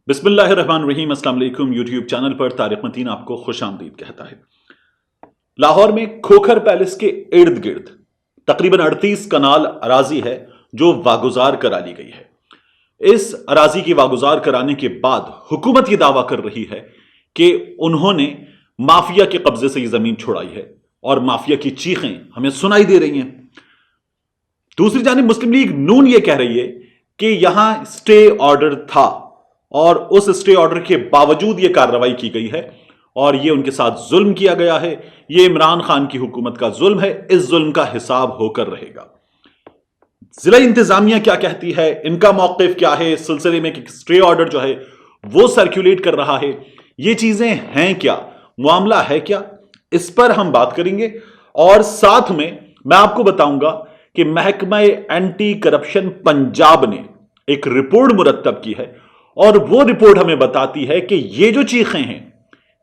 बिस्मिल्लाहिर्रहमानिर्रहीम। अस्सलाम वालेकुम। यूट्यूब चैनल पर तारिक मतीन आपको खुश आमदीद कहता है। लाहौर में खोखर पैलेस के इर्द गिर्द तकरीबन 38 कनाल अराजी है जो वागुजार करा ली गई है। इस अराजी की वागुजार कराने के बाद हुकूमत ये दावा कर रही है कि उन्होंने माफिया के कब्जे से ये जमीन छुड़ाई है और माफिया की चीखें हमें सुनाई दे रही हैं। दूसरी जानिब मुस्लिम लीग नून ये कह रही है कि यहां स्टे ऑर्डर था और उस स्टे ऑर्डर के बावजूद यह कार्रवाई की गई है और यह उनके साथ जुल्म किया गया है। यह इमरान खान की हुकूमत का जुल्म है, इस जुल्म का हिसाब होकर रहेगा। जिला इंतजामिया क्या कहती है, इनका मौक़िफ़ क्या है इस सिलसिले में कि स्टे ऑर्डर जो है वो सर्कुलेट कर रहा है, ये चीजें हैं क्या, मामला है क्या, इस पर हम बात करेंगे। और साथ में मैं आपको बताऊंगा कि महकमा एंटी करप्शन पंजाब ने एक रिपोर्ट मुरत्तब की है और वो रिपोर्ट हमें बताती है कि ये जो चीखें हैं,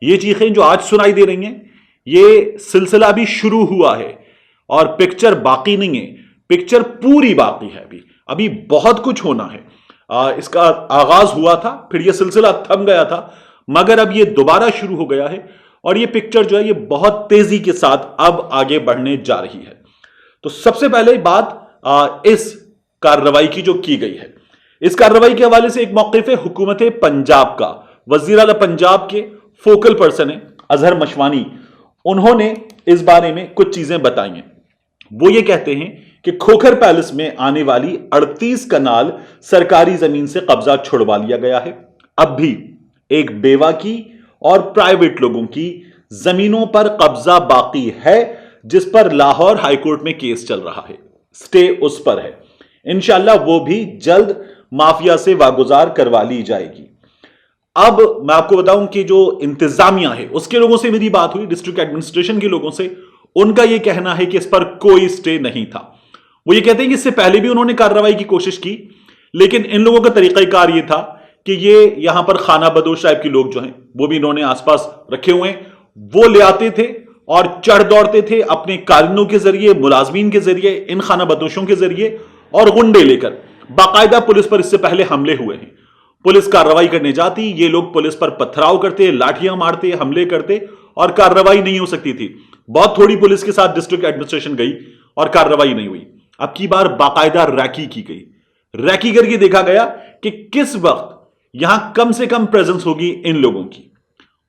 ये चीखें जो आज सुनाई दे रही हैं, ये सिलसिला भी शुरू हुआ है और पिक्चर बाकी नहीं है, पिक्चर पूरी बाकी है। अभी बहुत कुछ होना है। इसका आगाज हुआ था, फिर ये सिलसिला थम गया था, मगर अब ये दोबारा शुरू हो गया है और ये पिक्चर जो है ये बहुत तेजी के साथ अब आगे बढ़ने जा रही है। तो सबसे पहले बात इस कार्रवाई की जो की गई है, इस कार्रवाई के हवाले से एक मौक़िफ़ है हुकूमत पंजाब का। वज़ीर आला पंजाब के फोकल पर्सन है अजहर मशवानी, उन्होंने इस बारे में कुछ चीजें बताई हैं। वो ये कहते हैं कि खोखर पैलेस में आने वाली 38 कनाल सरकारी जमीन से कब्जा छुड़वा लिया गया है। अब भी एक बेवा की और प्राइवेट लोगों की जमीनों पर कब्जा बाकी है, जिस पर लाहौर हाईकोर्ट में केस चल रहा है, स्टे उस पर है। इंशाअल्लाह वो भी जल्द माफिया से वागुजार करवा ली जाएगी। अब मैं आपको बताऊं कि जो इंतजामिया है उसके लोगों से मेरी बात हुई, डिस्ट्रिक्ट एडमिनिस्ट्रेशन के लोगों से, उनका यह कहना है कि इस पर कोई स्टे नहीं था। वो ये कहते हैं कि इससे पहले भी उन्होंने कार्रवाई की कोशिश की, लेकिन इन लोगों का तरीकाकार ये था कि ये यहां पर खाना बदोश टाइप के लोग जो हैं वो भी इन्होंने आसपास रखे हुए हैं, वो ले आते थे और चढ़ दौड़ते थे अपने कारिंदों के जरिए, मुलाजमीन के जरिए, इन खाना बदोशों के जरिए और गुंडे लेकर। बाकायदा पुलिस पर इससे पहले हमले हुए हैं। पुलिस कार्रवाई करने जाती, ये लोग पुलिस पर पथराव करते, लाठियां मारते, हमले करते और कार्रवाई नहीं हो सकती थी। बहुत थोड़ी पुलिस के साथ डिस्ट्रिक्ट एडमिनिस्ट्रेशन गई और कार्रवाई नहीं हुई। अब की बार बाकायदा रैकी की गई, रैकी करके देखा गया कि किस वक्त यहां कम से कम प्रेजेंस होगी इन लोगों की,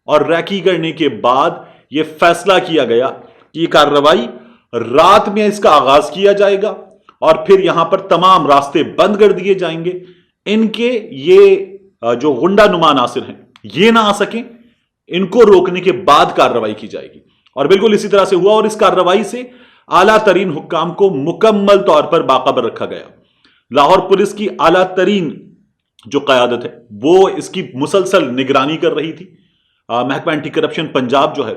और रैकी करने के बाद यह फैसला किया गया कि यह कार्रवाई रात में इसका आगाज किया जाएगा और फिर यहां पर तमाम रास्ते बंद कर दिए जाएंगे। इनके ये जो गुंडा नुमा नासिर हैं ये ना आ सकें, इनको रोकने के बाद कार्रवाई की जाएगी। और बिल्कुल इसी तरह से हुआ और इस कार्रवाई से आला तरीन हुक्काम को मुकम्मल तौर पर बाखबर रखा गया। लाहौर पुलिस की आला तरीन जो क़यादत है वो इसकी मुसलसल निगरानी कर रही थी। महकमा एंटी करप्शन पंजाब जो है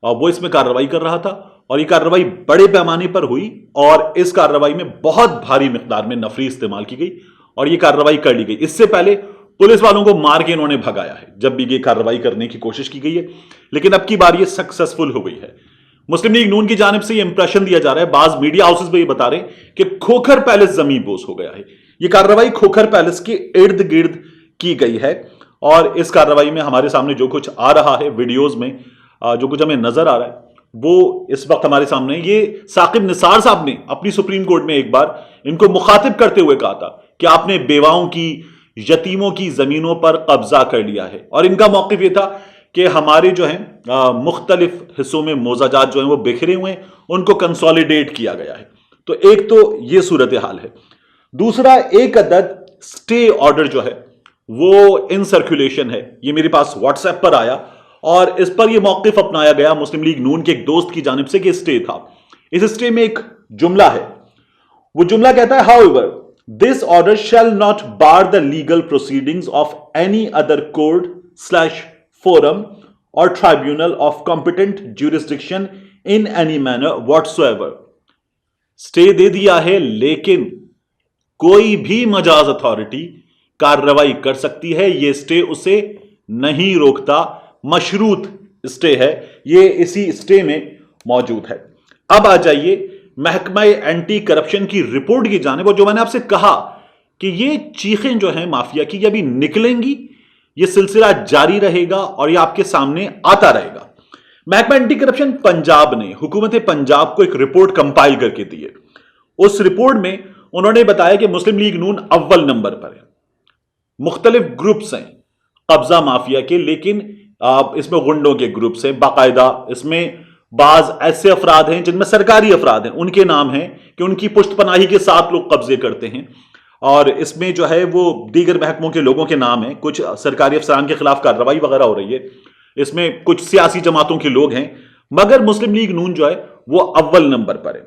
वो इसमें कार्रवाई कर रहा था और ये कार्रवाई बड़े पैमाने पर हुई और इस कार्रवाई में बहुत भारी मिकदार में नफरी इस्तेमाल की गई और ये कार्रवाई कर ली गई। इससे पहले पुलिस वालों को मार के इन्होंने भगाया है जब भी ये कार्रवाई करने की कोशिश की गई है, लेकिन अब की बार ये सक्सेसफुल हो गई है। मुस्लिम लीग नून की जानिब से ये इंप्रेशन दिया जा रहा है, बाज मीडिया हाउसेस में ये बता रहे हैं कि खोखर पैलेस जमीन बोस हो गया है। ये कार्रवाई खोखर पैलेस के इर्द गिर्द की गई है और इस कार्रवाई में हमारे सामने जो कुछ आ रहा है वीडियोज में, जो कुछ हमें नजर आ रहा है वो इस वक्त हमारे सामने। ये साकिब निसार साहब ने अपनी सुप्रीम कोर्ट में एक बार इनको मुखातिब करते हुए कहा था कि आपने बेवाओं की, यतीमों की जमीनों पर कब्जा कर लिया है, और इनका मौक़िफ़ ये था कि हमारे जो है मुख्तलिफ हिस्सों में मोजाजात जो हैं वो बिखरे हुए हैं, उनको कंसोलिडेट किया गया है। तो एक तो ये सूरत हाल है। दूसरा, एक अदद स्टे ऑर्डर जो है वो इन सर्कुलेशन है, ये मेरे पास व्हाट्सएप पर आया और इस पर यह मौक़िफ़ अपनाया गया मुस्लिम लीग नून के एक दोस्त की जानिब से कि स्टे था। इस स्टे में एक जुमला है, वो जुमला कहता है, however this order shall not bar the legal proceedings of any other court slash forum और tribunal of competent jurisdiction in any manner whatsoever. Stay दे दिया है, लेकिन कोई भी मजाज अथॉरिटी कार्रवाई कर सकती है, यह स्टे उसे नहीं रोकता। मशरूत स्टे है, ये इसी स्टे में मौजूद है। अब आ जाइए महकमा एंटी करप्शन की रिपोर्ट की जानिब। जो मैंने आपसे कहा कि ये चीखें जो हैं माफिया की, ये अभी निकलेंगी یہ سلسلہ جاری رہے گا اور یہ آپ کے سامنے آتا رہے گا۔ محکمہ اینٹی کرپشن پنجاب نے حکومت پنجاب کو ایک رپورٹ کمپائل کر کے دی ہے۔ اس رپورٹ میں انہوں نے بتایا کہ مسلم لیگ نون اول نمبر پر ہے۔ مختلف گروپس ہیں قبضہ مافیا کے، لیکن اس میں غنڈوں کے گروپس ہیں باقاعدہ، اس میں بعض ایسے افراد ہیں جن میں سرکاری افراد ہیں، ان کے نام ہیں کہ ان کی پشت پناہی کے ساتھ لوگ قبضے کرتے ہیں، اور اس میں جو ہے وہ دیگر محکموں کے لوگوں کے نام ہیں، کچھ سرکاری افسران کے خلاف کارروائی وغیرہ ہو رہی ہے، اس میں کچھ سیاسی جماعتوں کے لوگ ہیں، مگر مسلم لیگ نون جو ہے وہ اول نمبر پر ہے۔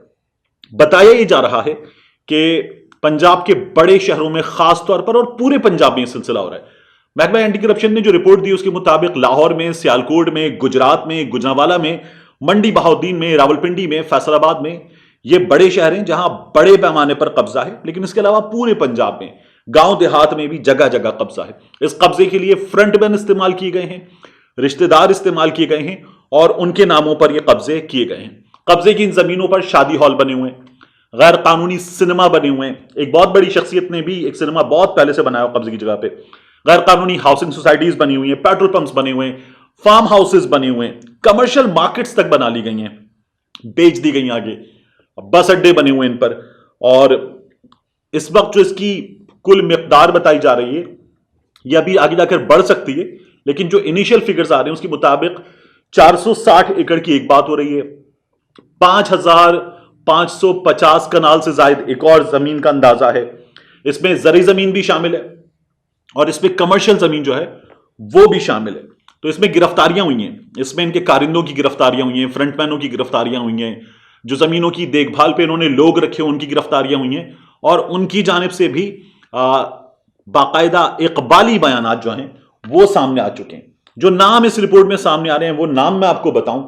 بتایا یہ جا رہا ہے کہ پنجاب کے بڑے شہروں میں خاص طور پر اور پورے پنجاب میں یہ سلسلہ ہو رہا ہے۔ محکمہ اینٹی کرپشن نے جو رپورٹ دی اس کے مطابق لاہور میں، سیالکوٹ میں، گجرات میں، گجرانوالہ میں، منڈی بہاؤدین میں، راولپنڈی میں، فیصل آباد میں، یہ بڑے شہر ہیں جہاں بڑے پیمانے پر قبضہ ہے، لیکن اس کے علاوہ پورے پنجاب میں گاؤں دیہات میں بھی جگہ جگہ قبضہ ہے۔ اس قبضے کے لیے فرنٹ مین استعمال کیے گئے ہیں، رشتہ دار استعمال کیے گئے ہیں، اور ان کے ناموں پر یہ قبضے کیے گئے ہیں۔ قبضے کی ان زمینوں پر شادی ہال بنے ہوئے ہیں، غیر قانونی سنیما بنے ہوئے ہیں، ایک بہت بڑی شخصیت نے بھی ایک سنیما بہت پہلے سے بنایا قبضے کی جگہ پہ، غیر قانونی ہاؤسنگ سوسائٹیز بنی ہوئی ہیں، پیٹرول پمپس بنے ہوئے ہیں، فارم ہاؤسز بنے ہوئے ہیں، کمرشل مارکیٹس تک بنا لی گئی ہیں، بیچ دی گئی آگے، بس اڈے بنے ہوئے ان پر، اور اس وقت جو اس کی کل مقدار بتائی جا رہی ہے یہ ابھی آگے جا کر بڑھ سکتی ہے، لیکن جو انیشل فگرز آ رہے ہیں اس کے مطابق 460 ایکڑ کی ایک بات ہو رہی ہے، 5550 کنال سے زائد ایک اور زمین کا اندازہ ہے، اس میں زرعی زمین بھی شامل ہے اور اس میں کمرشل زمین جو ہے وہ بھی شامل ہے۔ تو اس میں گرفتاریاں ہوئی ہیں، اس میں ان کے کارندوں کی گرفتاریاں ہوئی ہیں، فرنٹ مینوں کی گرفتاریاں ہوئی ہیں، جو زمینوں کی دیکھ بھال پہ انہوں نے لوگ رکھے ان کی گرفتاریاں ہوئی ہیں، اور ان کی جانب سے بھی باقاعدہ اقبالی بیانات جو ہیں وہ سامنے آ چکے ہیں۔ جو نام اس رپورٹ میں سامنے آ رہے ہیں وہ نام میں آپ کو بتاؤں،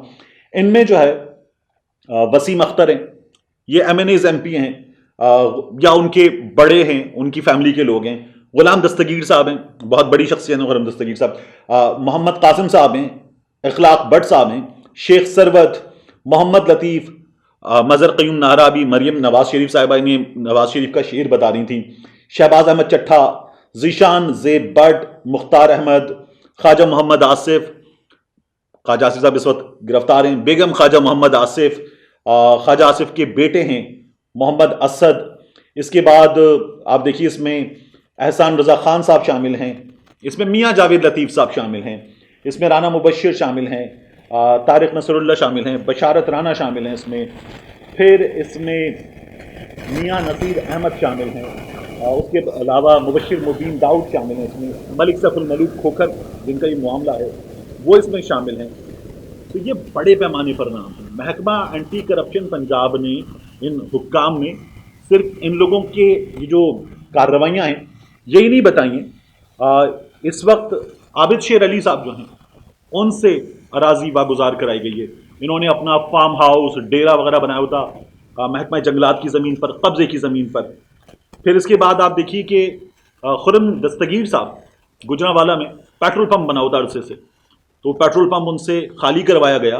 ان میں جو ہے وسیم اختر ہیں، یہ M N As M P ہیں، یا ان کے بڑے ہیں، ان کی فیملی کے لوگ ہیں، غلام دستگیر صاحب ہیں، بہت بڑی شخصیت ہیں غلام دستگیر صاحب، محمد قاسم صاحب ہیں، اخلاق بٹ صاحب ہیں، شیخ سروت، محمد لطیف، مظہر قیوم نہرابی، مریم نواز شریف صاحبہ نے نواز شریف کا شعر بتا رہی تھیں، شہباز احمد چٹھا، ذیشان زیب بٹ، مختار احمد، خواجہ محمد آصف، خواجہ آصف صاحب اس وقت گرفتار ہیں، بیگم خواجہ محمد آصف، خواجہ آصف کے بیٹے ہیں محمد اسد، اس کے بعد آپ دیکھیے اس میں احسان رضا خان صاحب شامل ہیں، اس میں میاں جاوید لطیف صاحب شامل ہیں، اس میں رانا مبشر شامل ہیں، طارق نصر اللہ شامل ہیں، بشارت رانا شامل ہیں، اس میں پھر اس میں میاں نصیر احمد شامل ہیں، اس کے علاوہ مبشر مبین داؤد شامل ہیں، اس میں ملک سیف الملوک کھوکھر جن کا یہ معاملہ ہے وہ اس میں شامل ہیں۔ تو یہ بڑے پیمانے پر نام ہیں۔ محکمہ اینٹی کرپشن پنجاب نے ان حکام نے صرف ان لوگوں کے یہ جو کارروائیاں ہیں یہی نہیں بتائی ہیں، اس وقت عابد شیر علی صاحب جو ہیں ان سے اراضی واگزار کرائی گئی ہے، انہوں نے اپنا فارم ہاؤس ڈیرا وغیرہ بنایا ہوتا محکمہ جنگلات کی زمین پر، قبضے کی زمین پر۔ پھر اس کے بعد آپ دیکھیے کہ خرم دستگیر صاحب گجرانوالہ میں پیٹرول پمپ بنا ہوتا عرصے سے، تو پیٹرول پمپ ان سے خالی کروایا گیا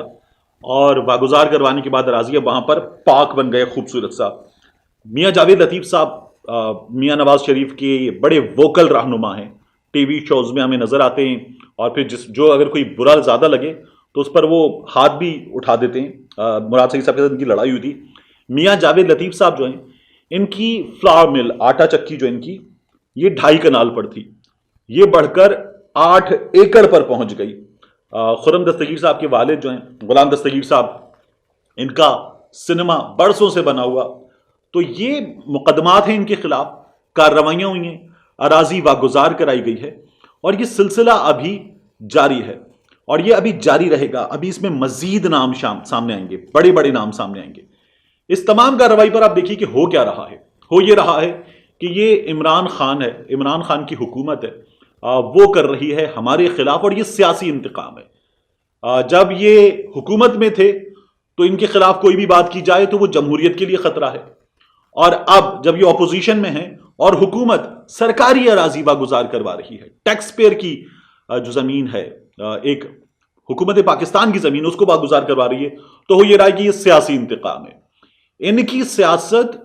اور واگزار کروانے کے بعد اراضی وہاں پر پارک بن گئے خوبصورت سا۔ میاں جاوید لطیف صاحب میاں نواز شریف کے بڑے ووکل رہنما ہیں، ٹی وی شوز میں ہمیں نظر آتے ہیں، اور پھر جو اگر کوئی برا زیادہ لگے تو اس پر وہ ہاتھ بھی اٹھا دیتے ہیں۔ مراد سعید صاحب کے ساتھ ان کی لڑائی ہوئی تھی۔ میاں جاوید لطیف صاحب جو ہیں ان کی فلاور مل آٹا چکی جو ان کی یہ 2.5 کنال پر تھی، یہ بڑھ کر 8 ایکڑ پر پہنچ گئی۔ خرم دستگیر صاحب کے والد جو ہیں غلام دستگیر صاحب، ان کا سنیما برسوں سے بنا ہوا، تو یہ مقدمات ہیں ان کے خلاف، کارروائیاں ہوئی ہیں، اراضی واگزار کرائی گئی ہے، اور یہ سلسلہ ابھی جاری ہے اور یہ ابھی جاری رہے گا۔ ابھی اس میں مزید نام سامنے آئیں گے، بڑے بڑے نام سامنے آئیں گے۔ اس تمام کارروائی پر آپ دیکھیے کہ ہو کیا رہا ہے، ہو یہ رہا ہے کہ یہ عمران خان ہے، عمران خان کی حکومت ہے، وہ کر رہی ہے ہمارے خلاف، اور یہ سیاسی انتقام ہے۔ جب یہ حکومت میں تھے تو ان کے خلاف کوئی بھی بات کی جائے تو وہ جمہوریت کے لیے خطرہ ہے، اور اب جب یہ اپوزیشن میں ہیں اور حکومت سرکاری اراضی واگزار کروا رہی ہے، ٹیکس پیئر کی جو زمین ہے، ایک حکومت پاکستان کی زمین اس کو واگزار کروا رہی ہے، تو ہو یہ رہا ہے کہ یہ سیاسی انتقام ہے۔ ان کی سیاست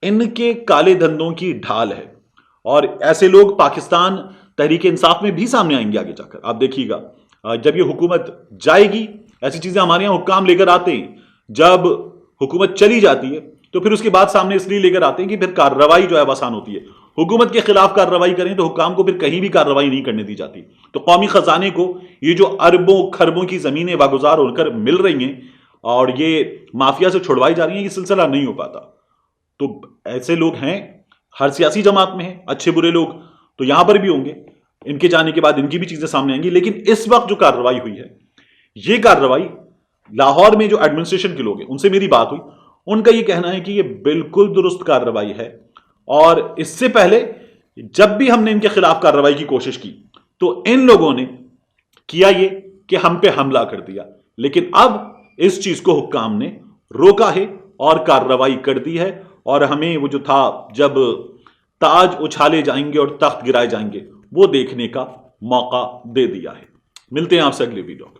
ان کے کالے دھندوں کی ڈھال ہے، اور ایسے لوگ پاکستان तहरीक इंसाफ में भी सामने आएंगे आगे जाकर। आप देखिएगा जब ये हुकूमत जाएगी, ऐसी चीजें हमारे यहाँ हुक्काम लेकर आते हैं, जब हुकूमत चली जाती है तो फिर उसके बाद सामने इसलिए लेकर आते हैं कि फिर कार्रवाई जो है आसान होती है। हुकूमत के खिलाफ कार्रवाई करें तो हुक्काम को फिर कहीं भी कार्रवाई नहीं करने दी जाती। तो कौमी खजाने को ये जो अरबों खरबों की जमीनें वागुजार होकर मिल रही हैं और ये माफिया से छुड़वाई जा रही हैं, ये सिलसिला नहीं हो पाता। तो ऐसे लोग हैं, हर सियासी जमात में हैं अच्छे बुरे लोग, तो यहां पर भी होंगे। इनके जाने के बाद इनकी भी चीजें सामने आएंगी। लेकिन इस वक्त जो कार्रवाई हुई है, ये कार्रवाई लाहौर में जो एडमिनिस्ट्रेशन के लोग हैं उनसे मेरी बात हुई, उनका ये कहना है कि ये बिल्कुल दुरुस्त कार्रवाई है। और इससे पहले जब भी हमने इनके खिलाफ कार्रवाई की कोशिश की तो इन लोगों ने किया ये कि हम पे हमला कर दिया, लेकिन अब इस चीज को हुक्काम ने रोका है और कार्रवाई कर दी है। और हमें वो जो था जब ताज उछाले जाएंगे और तख्त गिराए जाएंगे वो देखने का मौका दे दिया है। मिलते हैं आपसे अगले वीडियो।